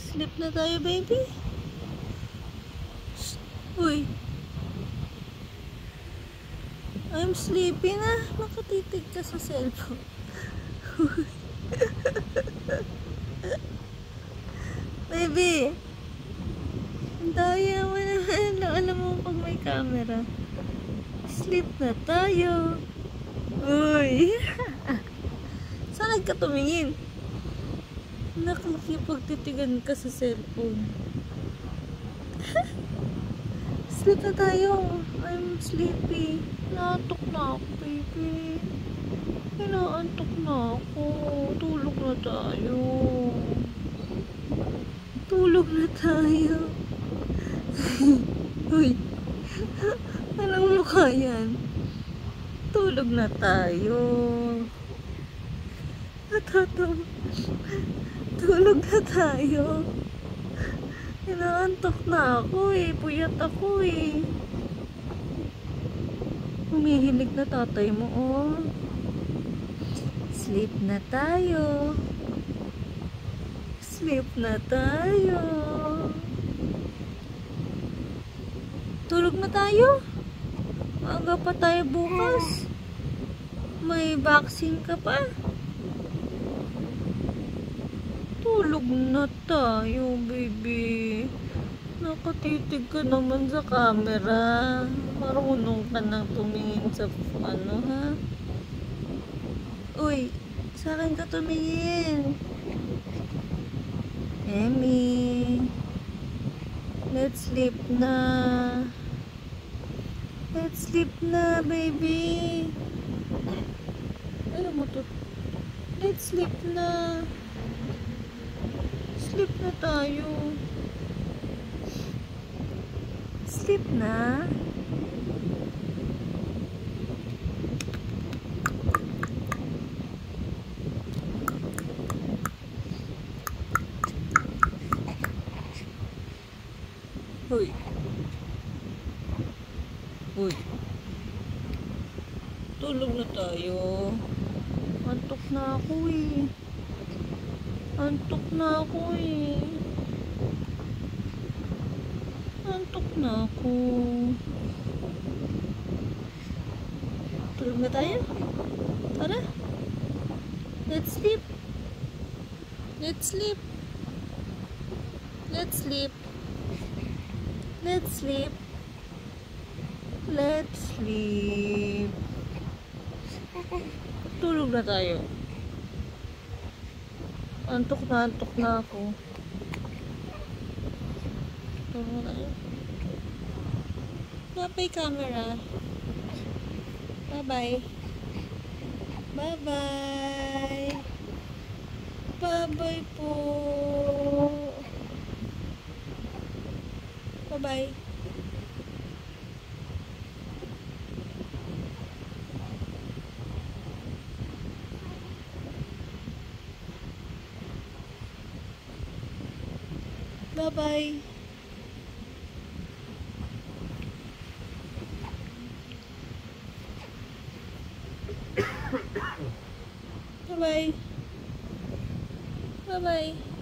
Sleep na tayo, baby. Uy. I'm sleepy na. Nakatitig ka sa cellphone. Baby. Ang daya mo naman. Alam mo pag may camera. Sleep na tayo. Uy. Saan ka tumingin? Nakikipagtitigan ka sa cellphone. Sleep na tayo. I'm sleepy. Inaantok na ako, baby. Inaantok na ako. Tulog na tayo. Tulog na tayo. Uy. Anong mukha yan? Tulog na tayo. Natatawa. Tulog na tayo. Inaantok na ako eh. Puyat ako eh. Humihilig na tatay mo oh. Sleep na tayo. Sleep na tayo. Tulog na tayo. Maaga pa tayo bukas. May vaccine ka pa. Tulog na tayo, baby. Nakatitig ka naman sa camera. Marunong ka nang tumingin sa ano, ha? Uy, sa akin ka tumingin. Emmy. Let's sleep na. Let's sleep na, baby. Alam mo to. Let's sleep na. Sleep na tayo. Sleep na. Uy. Uy. Tulog na tayo. Antok na ako eh. Antok na ako eh. Antok na ako. Tulog na tayo? Tara. Let's sleep. Let's sleep. Let's sleep. Let's sleep. Let's sleep. Tulog na tayo. Antok na ako. Tulog na tayo. Bye-bye camera. Bye-bye. Bye-bye. Bye-bye po. Bye-bye. Bye-bye. Bye-bye. Bye-bye.